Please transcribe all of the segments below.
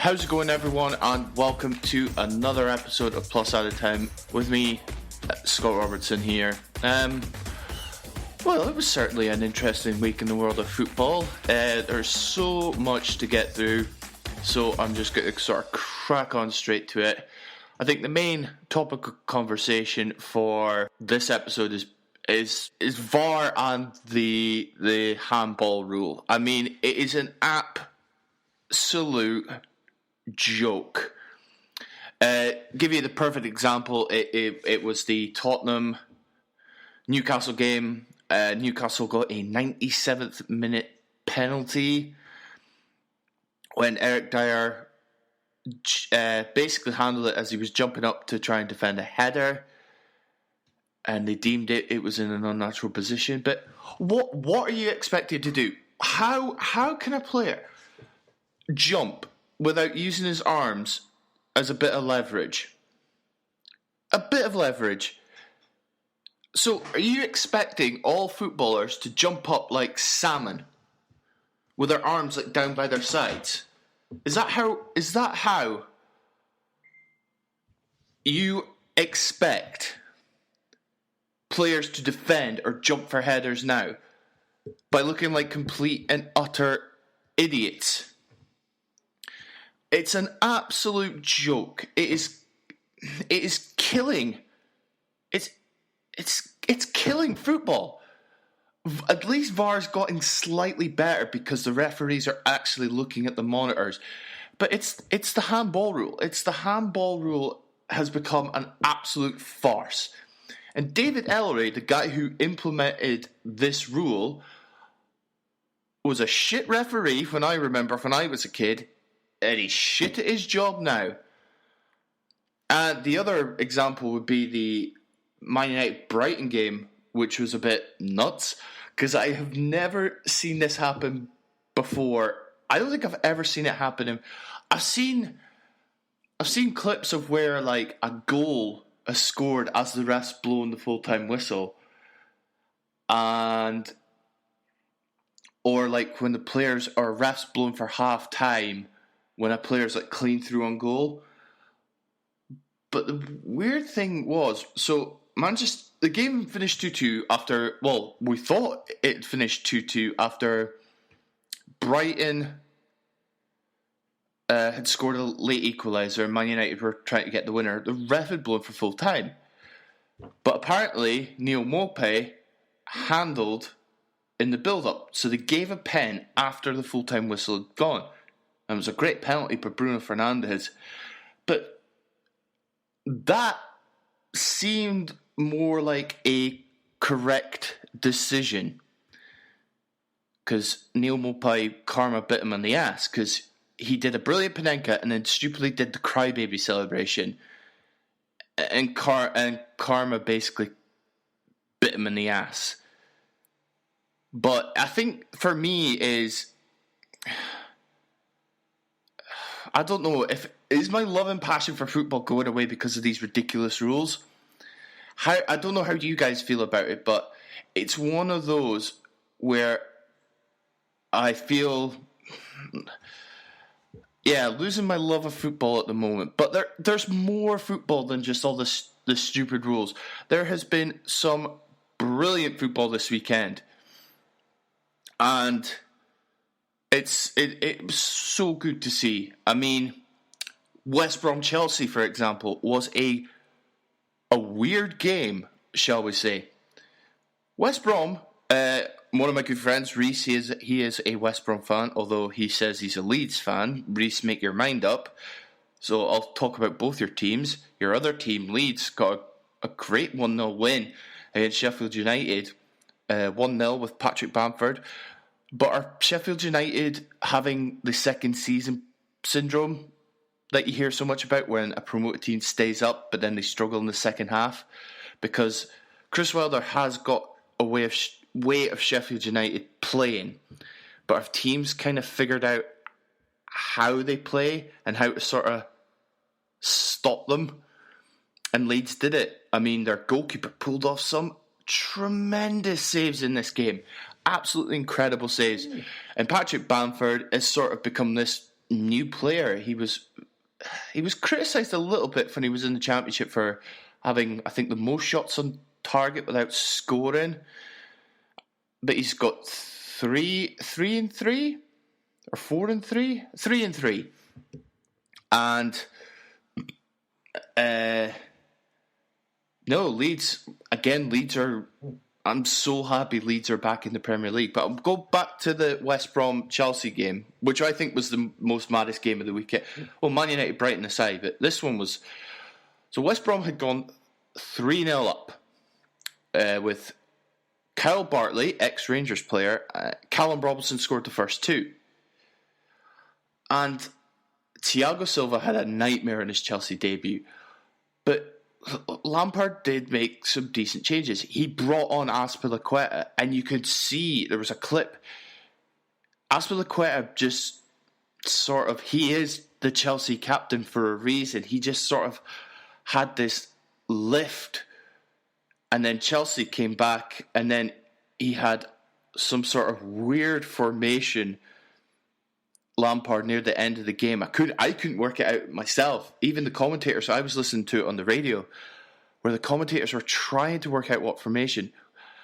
How's it going, everyone, and welcome to another episode of Plus Out of Time with me, Scott Robertson here. Well, it was certainly an interesting week in the world of football. There's so much to get through, so I'm just going to sort of crack on straight to it. I think the main topic of conversation for this episode is VAR and the handball rule. I mean, it is an absolute joke. Give you the perfect example. It was the Tottenham Newcastle game. Newcastle got a 97th minute penalty when Eric Dyer basically handled it as he was jumping up to try and defend a header, and they deemed it was in an unnatural position. But what are you expected to do? How can a player jump without using his arms as a bit of leverage? A bit of leverage. So, are you expecting all footballers to jump up like salmon with their arms like down by their sides? Is that how you expect players to defend or jump for headers now? By looking like complete and utter idiots. It's an absolute joke. It is killing. It's killing football. At least VAR's gotten slightly better because the referees are actually looking at the monitors. But it's the handball rule. The handball rule has become an absolute farce. And David Ellery, the guy who implemented this rule, was a shit referee when I was a kid, and he's shit at his job now. And the other example would be the Man United Brighton game, which was a bit nuts, because I have never seen this happen before. I don't think I've ever seen it happen. I've seen clips of where like a goal is scored as the ref's blowing the full-time whistle, or like when the players or refs blowing for half time when a player's like clean through on goal. But the weird thing was, so the game finished 2-2 after, well, we thought it finished 2-2 after Brighton had scored a late equaliser and Man United were trying to get the winner. The ref had blown for full time. But apparently, Neil Maupay handled in the build-up. So they gave a pen after the full-time whistle had gone. And it was a great penalty for Bruno Fernandes. But that seemed more like a correct decision, because Neil Maupay, karma bit him on the ass, because he did a brilliant Panenka and then stupidly did the crybaby celebration, and karma basically bit him in the ass. But I think for me is, I don't know, is my love and passion for football going away because of these ridiculous rules? I don't know how you guys feel about it, but it's one of those where I feel, losing my love of football at the moment. But there's more football than just all the stupid rules. There has been some brilliant football this weekend, and it was so good to see. I mean, West Brom Chelsea, for example, was a weird game, shall we say. West Brom, one of my good friends, Reese, he is a West Brom fan, although he says he's a Leeds fan. Reese, make your mind up. So I'll talk about both your teams. Your other team, Leeds, got a great 1-0 win against Sheffield United. 1-0 with Patrick Bamford. But are Sheffield United having the second season syndrome that you hear so much about, when a promoted team stays up but then they struggle in the second half? Because Chris Wilder has got a way of Sheffield United playing, but have teams kind of figured out how they play and how to sort of stop them? And Leeds did it. I mean, their goalkeeper pulled off some tremendous saves in this game. Absolutely incredible saves. And Patrick Bamford has sort of become this new player. He was criticised a little bit when he was in the Championship for having, I think, the most shots on target without scoring. But he's got 3-3 or 4-3, 3-3, and no, Leeds are. I'm so happy Leeds are back in the Premier League. But I'll go back to the West Brom Chelsea game, which I think was the most maddest game of the weekend. Well, Man United Brighton aside, but this one was. So West Brom had gone 3-0 up with Kyle Bartley, ex-Rangers player. Callum Robinson scored the first two. And Thiago Silva had a nightmare in his Chelsea debut. But Lampard did make some decent changes. He brought on Azpilicueta, and you could see, there was a clip, Azpilicueta just sort of, he is the Chelsea captain for a reason. He just sort of had this lift, and then Chelsea came back, and then he had some sort of weird formation, Lampard, near the end of the game. I couldn't work it out myself. Even the commentators, I was listening to it on the radio, where the commentators were trying to work out what formation,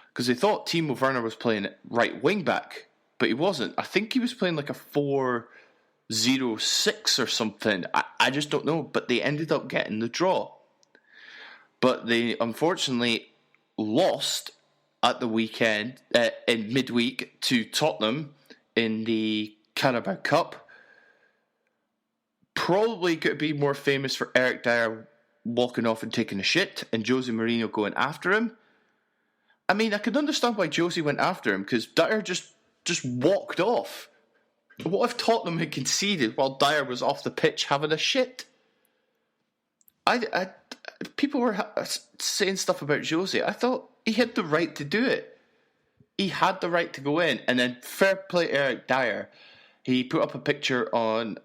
because they thought Timo Werner was playing right wing back, but he wasn't. I think he was playing like a 4-0-6 or something. I just don't know, but they ended up getting the draw. But they unfortunately lost at the weekend, in midweek, to Tottenham in the Carabao Cup. Probably could be more famous for Eric Dyer walking off and taking a shit and Jose Mourinho going after him. I mean, I can understand why Jose went after him, because Dyer just walked off. What if Tottenham had conceded while Dyer was off the pitch having a shit? People were saying stuff about Jose. I thought he had the right to do it. He had the right to go in. And then fair play Eric Dyer. He put up a picture on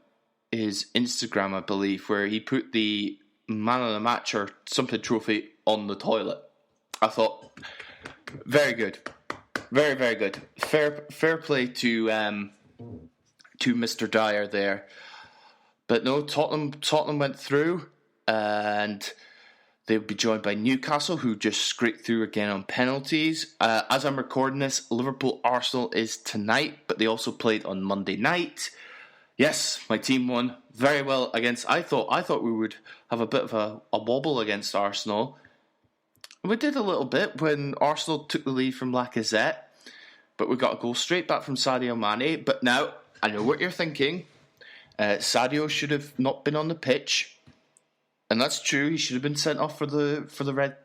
his Instagram, I believe, where he put the Man of the Match or something trophy on the toilet. I thought, very good. Very, very good. Fair play to Mr. Dyer there. But no, Tottenham went through, and they'll be joined by Newcastle, who just scraped through again on penalties. As I'm recording this, Liverpool-Arsenal is tonight, but they also played on Monday night. Yes, my team won very well against. I thought we would have a bit of a wobble against Arsenal. We did a little bit when Arsenal took the lead from Lacazette, but we got a goal straight back from Sadio Mane. But now, I know what you're thinking. Sadio should have not been on the pitch. And that's true. He should have been sent off for the red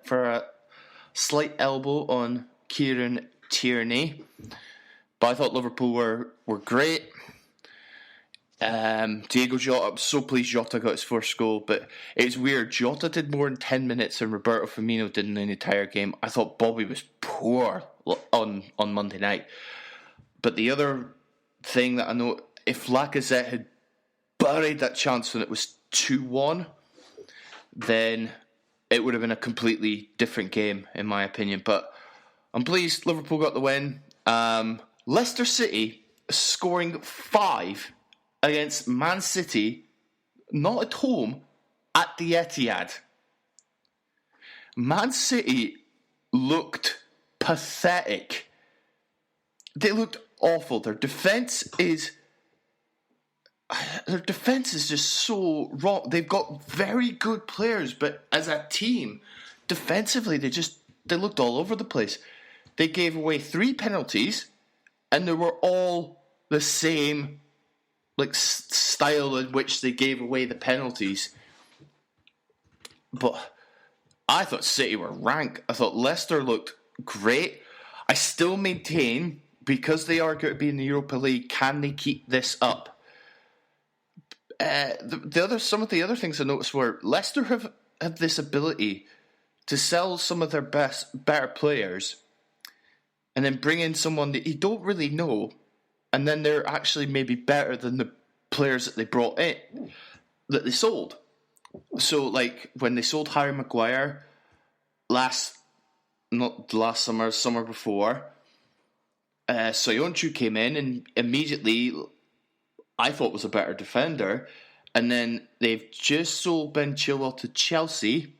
for a slight elbow on Kieran Tierney. But I thought Liverpool were great. Diego Jota, I'm so pleased Jota got his first goal, but it's weird. Jota did more in 10 minutes than Roberto Firmino did in the entire game. I thought Bobby was poor on Monday night. But the other thing that I know, if Lacazette had buried that chance when it was 2-1, then it would have been a completely different game, in my opinion. But I'm pleased Liverpool got the win. Leicester City scoring 5 against Man City, not at home, at the Etihad. Man City looked pathetic. They looked awful. Their defence is just so wrong. They've got very good players, but as a team, defensively, they looked all over the place. They gave away 3 penalties, and they were all the same style in which they gave away the penalties. But I thought City were rank. I thought Leicester looked great. I still maintain, because they are going to be in the Europa League, can they keep this up? Some of the other things I noticed were Leicester have this ability to sell some of their better players and then bring in someone that you don't really know, and then they're actually maybe better than the players that they brought in, that they sold. So, like, when they sold Harry Maguire not last summer before, Soyuncu came in and immediately I thought was a better defender. And then they've just sold Ben Chilwell to Chelsea.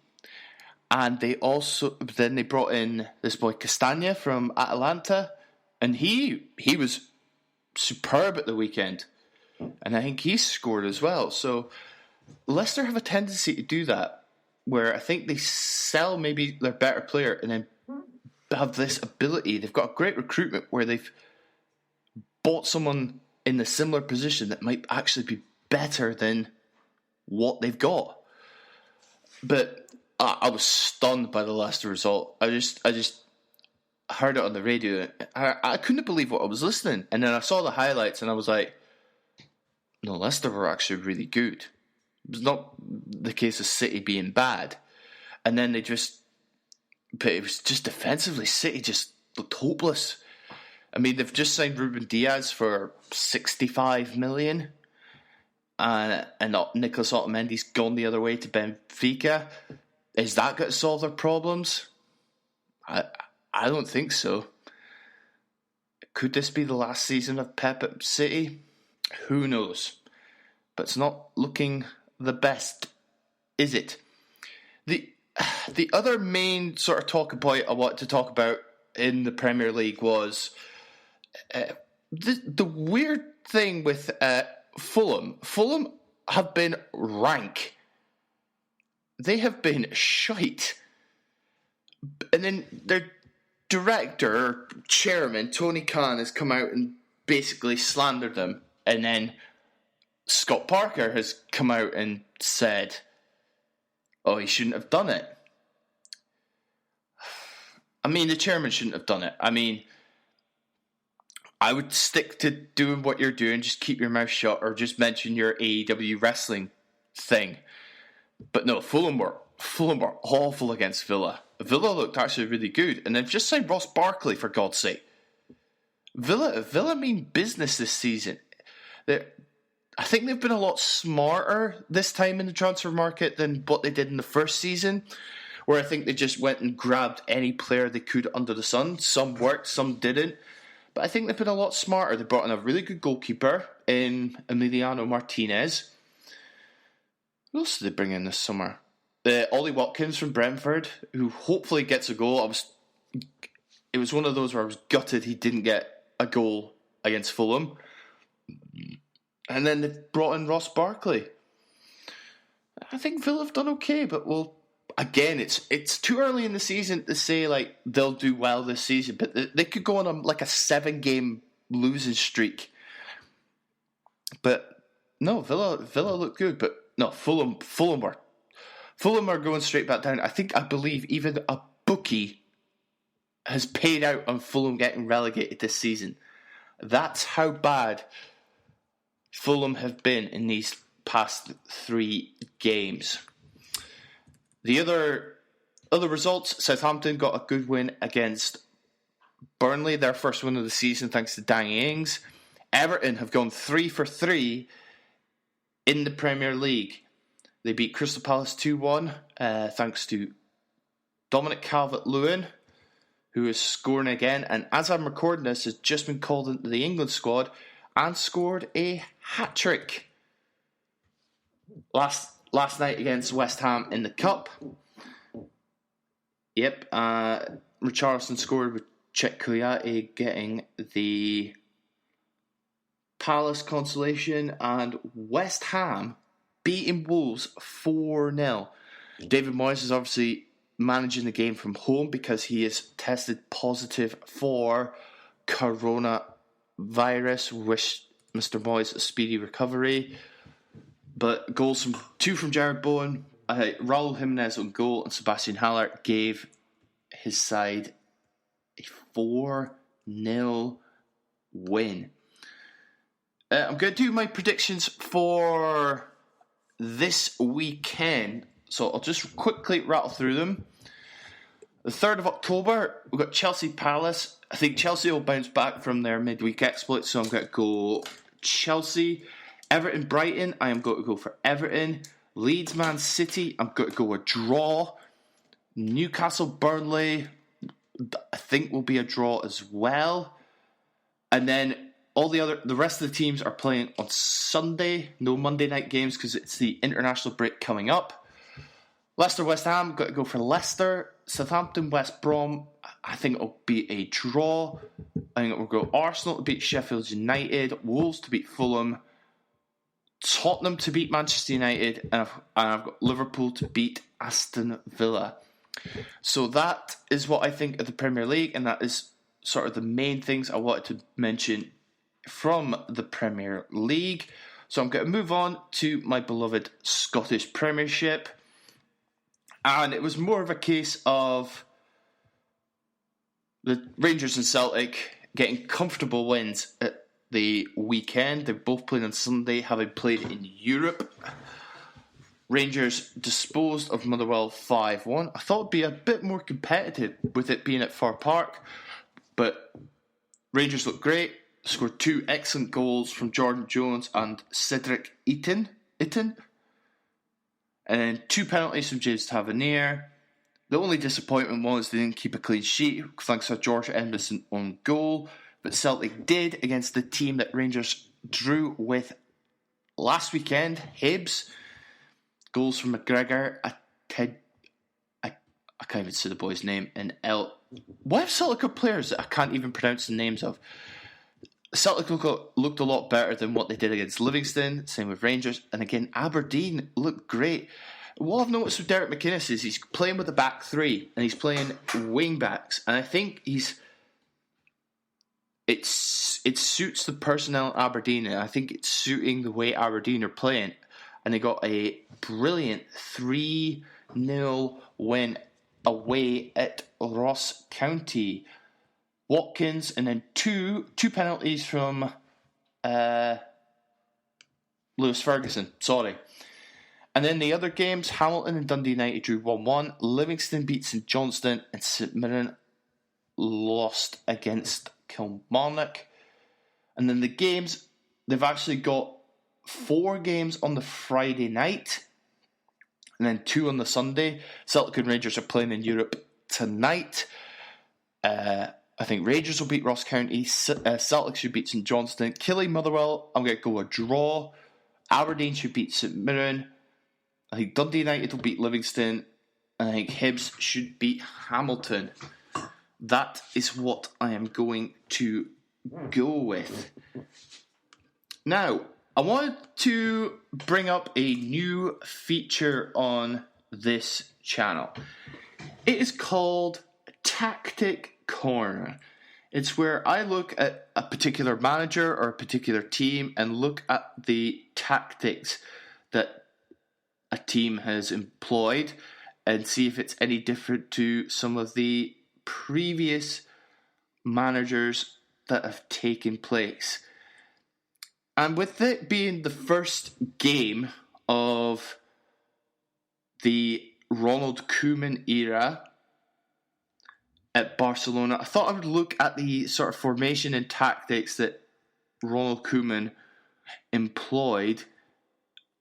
And they brought in this boy Castagna from Atalanta. And he was superb at the weekend. And I think he scored as well. So Leicester have a tendency to do that, where I think they sell maybe their better player and then have this ability. They've got a great recruitment where they've bought someone in a similar position that might actually be better than what they've got. But I was stunned by the Leicester result. I just heard it on the radio. I couldn't believe what I was listening. And then I saw the highlights and I was like, no, Leicester were actually really good. It was not the case of City being bad. And then but it was just defensively, City just looked hopeless. I mean, they've just signed Ruben Diaz for 65 million. And Nicolas Otamendi's gone the other way to Benfica. Is that going to solve their problems? I don't think so. Could this be the last season of Pep at City? Who knows? But it's not looking the best, is it? The other main sort of talking point I wanted to talk about in the Premier League was the weird thing with Fulham. Fulham have been rank. They have been shite. And then their director, chairman, Tony Khan, has come out and basically slandered them. And then Scott Parker has come out and said, oh, he shouldn't have done it. I mean, the chairman shouldn't have done it. I mean, I would stick to doing what you're doing, just keep your mouth shut, or just mention your AEW wrestling thing. But no, Fulham were awful against Villa. Villa looked actually really good, and they've just signed Ross Barkley, for God's sake. Villa mean business this season. I think they've been a lot smarter this time in the transfer market than what they did in the first season, where I think they just went and grabbed any player they could under the sun. Some worked, some didn't. But I think they've been a lot smarter. They brought in a really good goalkeeper in Emiliano Martinez. Who else did they bring in this summer? Ollie Watkins from Brentford, who hopefully gets a goal. It was one of those where I was gutted he didn't get a goal against Fulham. And then they brought in Ross Barkley. I think Villa have done okay, but again, it's too early in the season to say like they'll do well this season. But they could go on a 7-game losing streak. But no, Villa looked good. But no, Fulham are going straight back down. I believe even a bookie has paid out on Fulham getting relegated this season. That's how bad Fulham have been in these past 3 games. The other results, Southampton got a good win against Burnley, their first win of the season thanks to Danny Ings. Everton have gone 3 for 3 in the Premier League. They beat Crystal Palace 2-1 thanks to Dominic Calvert-Lewin, who is scoring again. And as I'm recording this, has just been called into the England squad and scored a hat-trick last night against West Ham in the Cup. Yep, Richarlison scored with Czech Kouyaté getting the Palace consolation, and West Ham beating Wolves 4-0. David Moyes is obviously managing the game from home because he is tested positive for coronavirus. Wish Mr. Moyes a speedy recovery. But goals from 2 from Jared Bowen, Raul Jimenez on goal, and Sebastian Haller gave his side a 4-0 win. I'm going to do my predictions for this weekend, so I'll just quickly rattle through them. The 3rd of October, we've got Chelsea Palace. I think Chelsea will bounce back from their midweek exploit, so I'm going to go Chelsea. Everton Brighton, I am going to go for Everton. Leeds Man City, I'm going to go a draw. Newcastle Burnley, I think will be a draw as well. And then the rest of the teams are playing on Sunday. No Monday night games because it's the international break coming up. Leicester, West Ham, got to go for Leicester. Southampton, West Brom, I think it'll be a draw. I think it will go Arsenal to beat Sheffield United, Wolves to beat Fulham, Tottenham to beat Manchester United, and I've got Liverpool to beat Aston Villa. So that is what I think of the Premier League, and that is sort of the main things I wanted to mention from the Premier League. So I'm going to move on to my beloved Scottish Premiership. And it was more of a case of the Rangers and Celtic getting comfortable wins at the weekend. They both played on Sunday, having played in Europe. Rangers disposed of Motherwell 5-1. I thought it would be a bit more competitive with it being at Fir Park, but Rangers looked great. Scored 2 excellent goals from Jordan Jones and Cedric Itten. And then 2 penalties from James Tavernier. The only disappointment was they didn't keep a clean sheet thanks to George Edmondson on goal. But Celtic did against the team that Rangers drew with last weekend, Hibs. Goals from McGregor, I can't even say the boy's name, and Why have Celtic got players that I can't even pronounce the names of? Celtic looked a lot better than what they did against Livingston, same with Rangers, and again, Aberdeen looked great. What I've noticed with Derek McInnes is he's playing with the back three, and he's playing wing backs, and I think it suits the personnel at Aberdeen, and I think it's suiting the way Aberdeen are playing, and they got a brilliant 3-0 win away at Ross County. Watkins, and then two penalties from Lewis Ferguson. Sorry. And then the other games, Hamilton and Dundee United drew 1-1. Livingston beat St Johnstone, and St Mirren lost against Kilmarnock. And then the games, they've actually got 4 games on the Friday night, and then 2 on the Sunday. Celtic and Rangers are playing in Europe tonight. I think Rangers will beat Ross County. Celtic should beat St Johnstone. Killie Motherwell, I'm going to go a draw. Aberdeen should beat St Mirren. I think Dundee United will beat Livingston. And I think Hibs should beat Hamilton. That is what I am going to go with. Now, I wanted to bring up a new feature on this channel. It is called Tactic Corner. It's where I look at a particular manager or a particular team and look at the tactics that a team has employed and see if it's any different to some of the previous managers that have taken place. And with it being the first game of the Ronald Koeman era at Barcelona, I thought I would look at the sort of formation and tactics that Ronald Koeman employed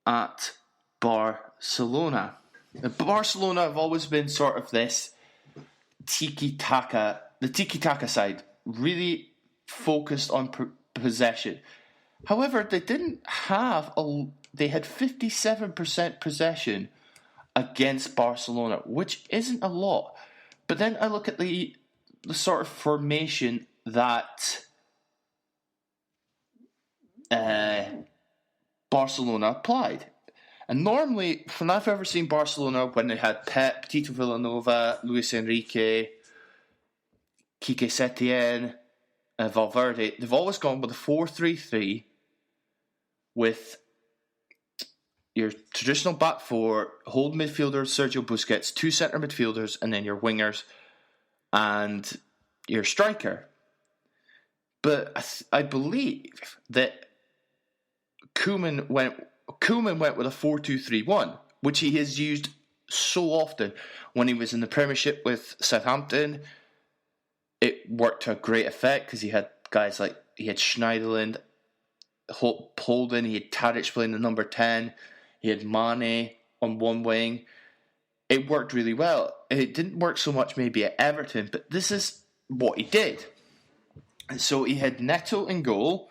at Barcelona. Now, Barcelona have always been sort of this tiki-taka, the tiki-taka side, really focused on possession. However, they didn't have they had 57% possession against Barcelona, which isn't a lot. But then I look at the sort of formation that Barcelona applied. And normally, when I've ever seen Barcelona, when they had Pep, Tito Villanova, Luis Enrique, Quique Setien, and Valverde, they've always gone with a 4-3-3 with your traditional back four, hold midfielder Sergio Busquets, 2 centre midfielders, and then your wingers and your striker. But I believe that Koeman went with a 4-2-3-1, which he has used so often. When he was in the Premiership with Southampton, it worked to a great effect because he had guys like, he had Schneiderlin, Holden, he had Tadic playing the number 10, he had Mane on one wing. It worked really well. It didn't work so much maybe at Everton, but this is what he did. And so he had Neto in goal,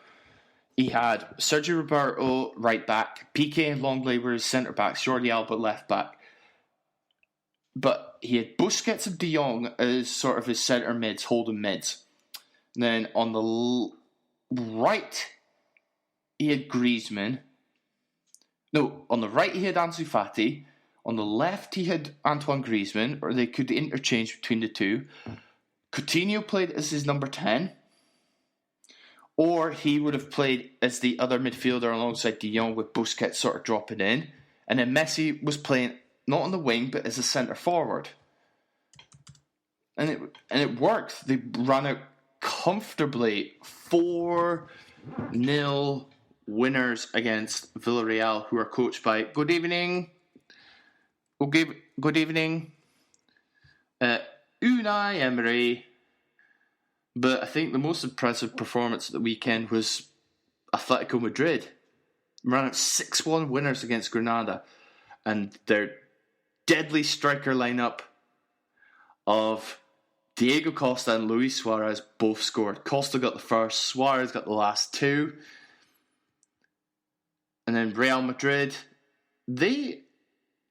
he had Sergio Roberto right back, Piqué and Longley were his centre backs, Jordi Alba left back. But he had Busquets and De Jong as sort of his centre mids, holding mids. And then on the right, he had Griezmann. No, on the right he had Ansu Fati. On the left he had Antoine Griezmann, or they could interchange between the two. Coutinho played as his number 10. Or he would have played as the other midfielder alongside De Jong with Busquets sort of dropping in. And then Messi was playing not on the wing but as a centre forward. And it worked. They ran out comfortably 4-0 winners against Villarreal, who are coached by Good evening, Unai Emery. But I think the most impressive performance of the weekend was Atletico Madrid. Ran out 6-1 winners against Granada. And their deadly striker lineup of Diego Costa and Luis Suarez both scored. Costa got the first, Suarez got the last two. And then Real Madrid, they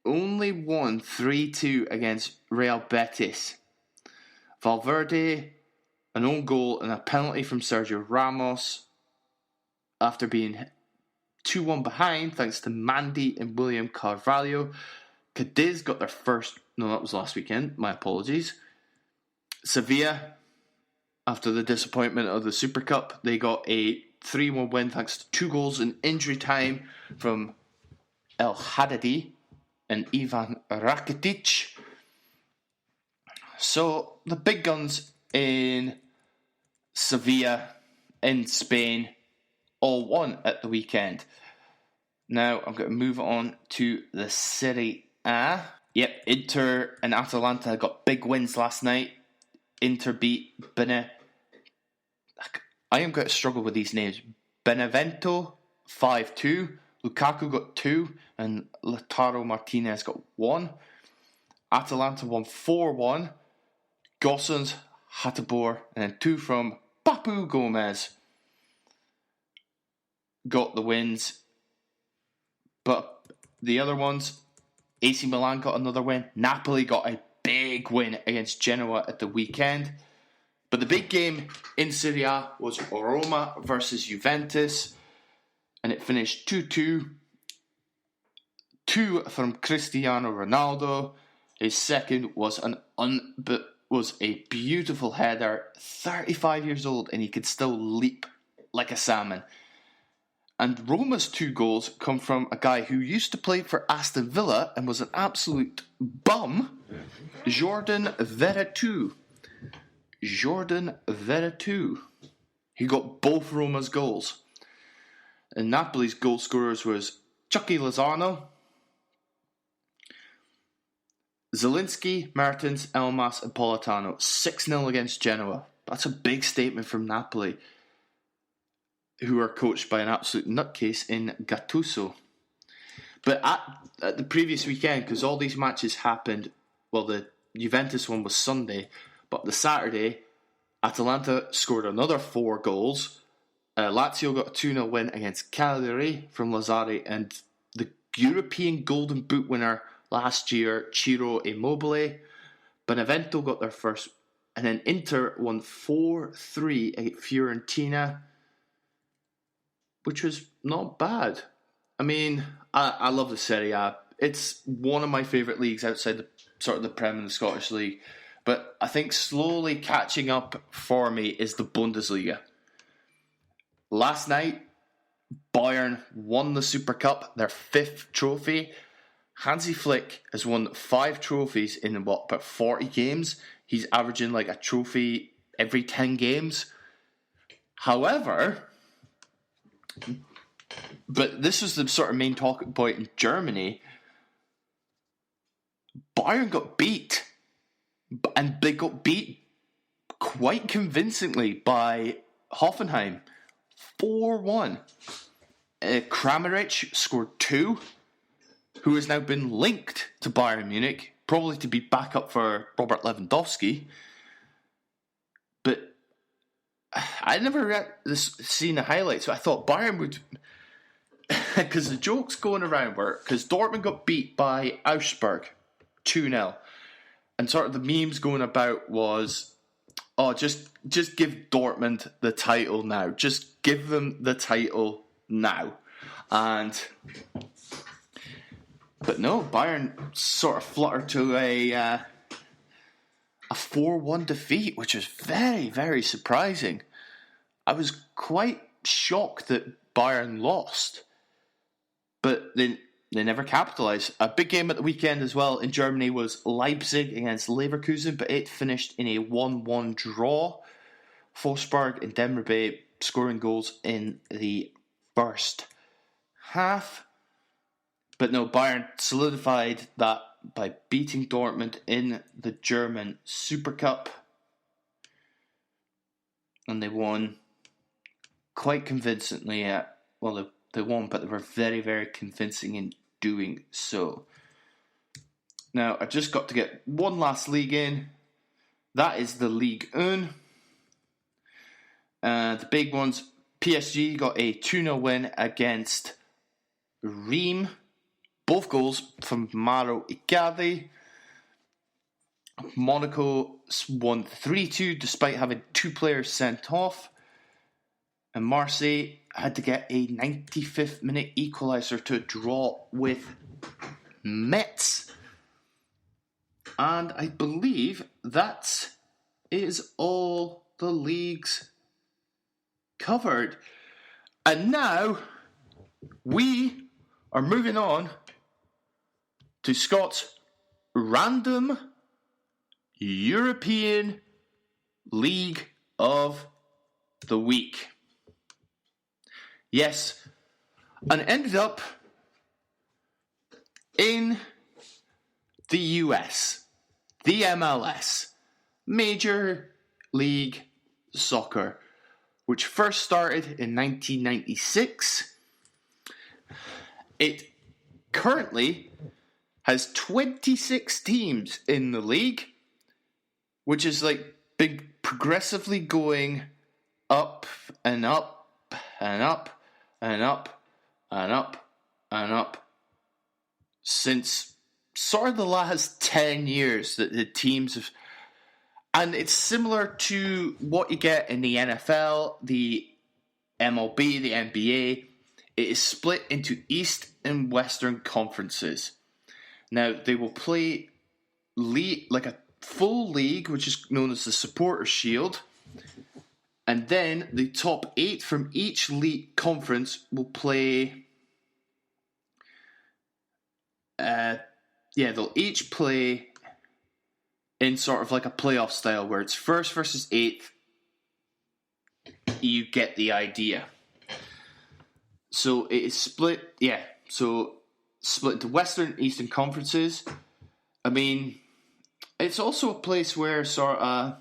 only won 3-2 against Real Betis. Valverde, an own goal and a penalty from Sergio Ramos after being 2-1 behind thanks to Mandy and William Carvalho. Cadiz got their first... No, that was last weekend. My apologies. Sevilla, after the disappointment of the Super Cup, they got a 3-1 win thanks to 2 goals in injury time from El Haddadi and Ivan Rakitic. So, the big guns in Sevilla, in Spain, all won at the weekend. Now, I'm going to move on to the Serie A. Yep, Inter and Atalanta got big wins last night. Inter beat I am going to struggle with these names. Benevento 5-2. Lukaku got 2 and Lautaro Martinez got 1. Atalanta won 4-1. Gossens, Hateboer, and then 2 from Papu Gomez got the wins. But the other ones, AC Milan got another win. Napoli got a big win against Genoa at the weekend. But the big game in Serie A was Roma versus Juventus. And it finished 2-2. 2 from Cristiano Ronaldo. His second was a beautiful header. 35 years old and he could still leap like a salmon. And Roma's 2 goals come from a guy who used to play for Aston Villa and was an absolute bum, Jordan Veretout. Jordan Veretout. He got both Roma's goals. And Napoli's goal scorers was Chucky Lozano, Zielinski, Mertens, Elmas, and Politano. 6-0 against Genoa. That's a big statement from Napoli, who are coached by an absolute nutcase in Gattuso. But at the previous weekend, because all these matches happened, well, the Juventus one was Sunday, but the Saturday, Atalanta scored another 4 goals. Lazio got a 2-0 win against Cagliari from Lazzari, and the European Golden Boot winner last year, Ciro Immobile. Benevento got their first, and then Inter won 4-3 against Fiorentina, which was not bad. I mean, I love the Serie A. It's one of my favourite leagues outside the sort of the Prem and the Scottish League. But I think slowly catching up for me is the Bundesliga. Last night, Bayern won the Super Cup, their 5th trophy. Hansi Flick has won 5 trophies in about 40 games. He's averaging like a trophy every 10 games. However, but this was the sort of main talking point in Germany. Bayern got beat. And they got beat quite convincingly by Hoffenheim. 4-1. Kramaric scored 2, who has now been linked to Bayern Munich, probably to be back up for Robert Lewandowski. But I never seen the highlights, so I thought Bayern would, because the jokes going around were because Dortmund got beat by Augsburg 2-0, and sort of the memes going about was, oh, just give Dortmund the title now, just give them the title now, but no, Bayern sort of fluttered to a 4-1 defeat, which was very, very surprising. I was quite shocked that Bayern lost, but they never capitalised. A big game at the weekend as well in Germany was Leipzig against Leverkusen, but it finished in a 1-1 draw. Forsberg and Demirbay scoring goals in the first half. But no, Bayern solidified that by beating Dortmund in the German Super Cup. And they won quite convincingly. They won, but they were very, very convincing in doing so. Now, I've just got to get one last league in. That is the Ligue 1. The big ones, PSG got a 2-0 win against Reims. Both goals from Mauro Icardi. Monaco won 3-2 despite having 2 players sent off. And Marseille had to get a 95th minute equaliser to draw with Metz. And I believe that is all the leagues covered. And now we are moving on to Scott's random European League of the Week. Yes, and ended up in the US, the MLS, Major League Soccer, which first started in 1996. It currently has 26 teams in the league, which is like big progressively going up and up and up and up and up and up since sort of the last 10 years that the teams have. And it's similar to what you get in the NFL, the MLB, the NBA. It is split into East and Western conferences. Now, they will play like a full league, which is known as the Supporters' Shield. And then the top 8 from each league conference will play. They'll each play in sort of like a playoff style where it's first versus 8th. You get the idea. So it is split, split into Western and Eastern conferences. I mean, it's also a place where sort of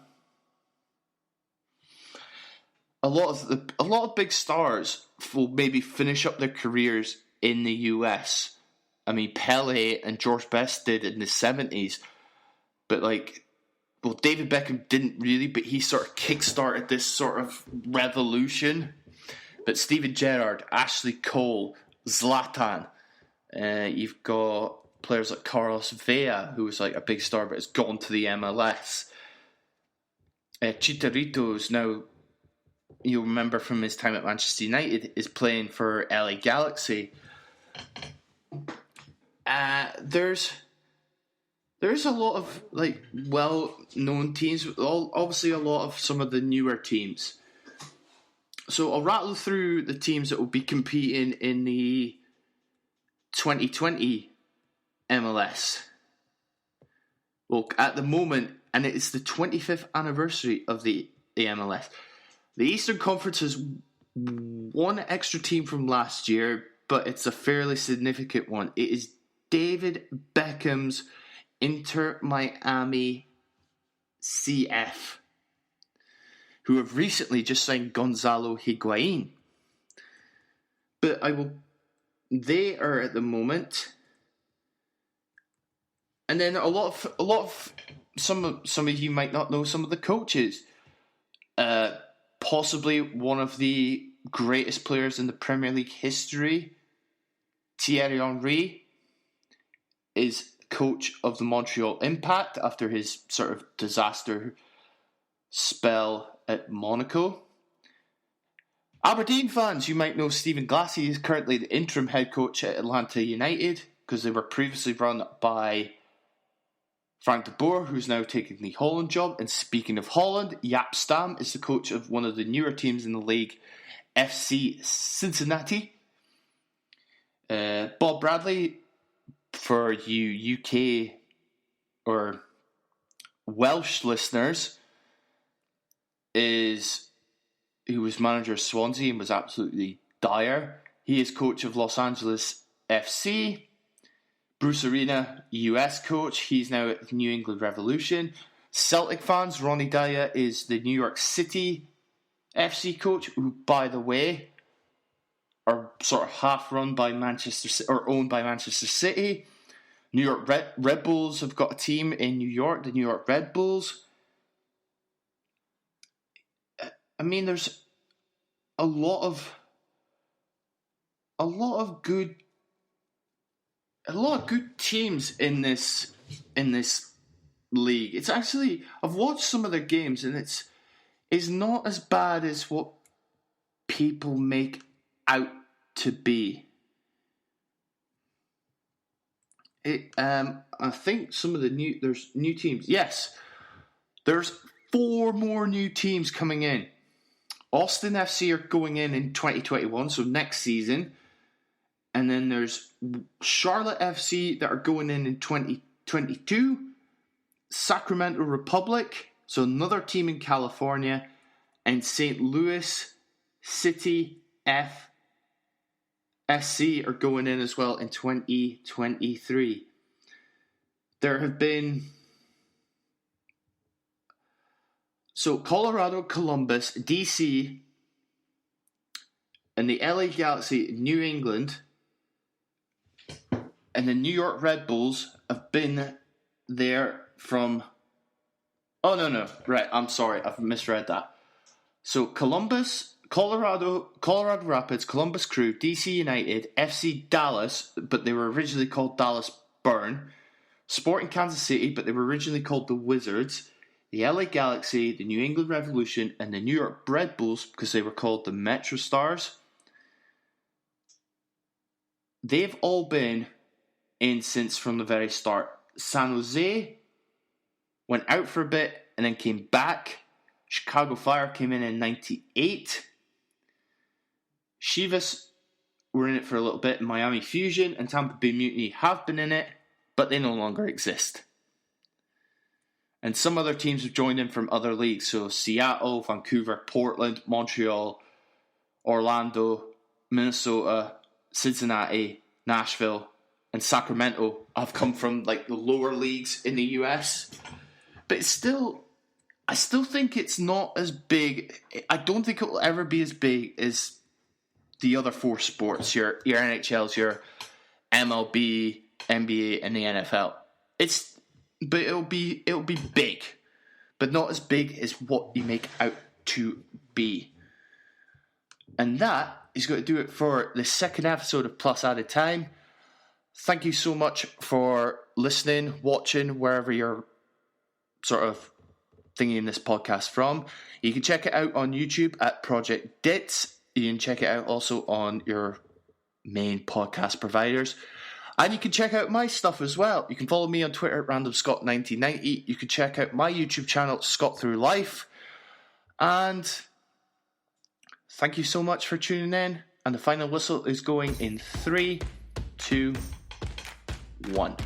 a lot of big stars will maybe finish up their careers in the US. I mean, Pele and George Best did in the 70s, but David Beckham didn't really, but he sort of kickstarted this sort of revolution. But Steven Gerrard, Ashley Cole, Zlatan, you've got players like Carlos Vela, who was like a big star but has gone to the MLS. Chicharito is now, you'll remember from his time at Manchester United, is playing for LA Galaxy. There's a lot of well-known teams, obviously a lot of some of the newer teams. So I'll rattle through the teams that will be competing in the 2020 MLS. Well, at the moment, and it's the 25th anniversary of the MLS. The Eastern Conference has one extra team from last year, but it's a fairly significant one. It is David Beckham's Inter Miami CF, who have recently just signed Gonzalo Higuain. But they are at the moment, and then a lot of some of you might not know some of the coaches. possibly one of the greatest players in the Premier League history, Thierry Henry, is coach of the Montreal Impact after his sort of disaster spell at Monaco. Aberdeen fans, you might know Stephen Glassy is currently the interim head coach at Atlanta United because they were previously run by Frank de Boer, who's now taking the Holland job. And speaking of Holland, Jaap Stam is the coach of one of the newer teams in the league, FC Cincinnati. Bob Bradley, for you UK or Welsh listeners, who was manager of Swansea and was absolutely dire. He is coach of Los Angeles FC. Bruce Arena, US coach. He's now at the New England Revolution. Celtic fans, Ronnie Dyer is the New York City FC coach, who, by the way, are sort of half run by Manchester or owned by Manchester City. New York Red Bulls have got a team in New York, the New York Red Bulls. I mean, there's a lot of good teams in this league. It's actually, I've watched some of their games and it's not as bad as what people make out to be. I think some of there's new teams. Yes, there's 4 more new teams coming in. Austin FC are going in 2021, so next season. And then there's Charlotte FC that are going in 2022. Sacramento Republic, so another team in California. And St. Louis City FSC are going in as well in 2023. There have been... So Colorado, Columbus, DC, and the LA Galaxy, New England, and the New York Red Bulls have been there from... Oh, no. Right, I'm sorry. I've misread that. So Columbus, Colorado Rapids, Columbus Crew, DC United, FC Dallas, but they were originally called Dallas Burn, Sporting Kansas City, but they were originally called the Wizards, the LA Galaxy, the New England Revolution, and the New York Red Bulls, because they were called the Metro Stars. They've all been in since from the very start. San Jose went out for a bit and then came back. Chicago Fire came in 98. Chivas were in it for a little bit. Miami Fusion and Tampa Bay Mutiny have been in it, but they no longer exist. And some other teams have joined in from other leagues. So Seattle, Vancouver, Portland, Montreal, Orlando, Minnesota, Cincinnati, Nashville, and Sacramento have come from like the lower leagues in the US. But I still think it's not as big. I don't think it will ever be as big as the other 4 sports, your NHLs, your MLB, NBA, and the NFL. But it'll be big, but not as big as what you make out to be. And that is going to do it for the second episode of Plus Added Time. Thank you so much for listening, watching, wherever you're sort of thinking this podcast from. You can check it out on YouTube at Project Dits. You can check it out also on your main podcast providers. And you can check out my stuff as well. You can follow me on Twitter at randomscott1990. You can check out my YouTube channel, Scott Through Life. And thank you so much for tuning in. And the final whistle is going in 3, 2, 1.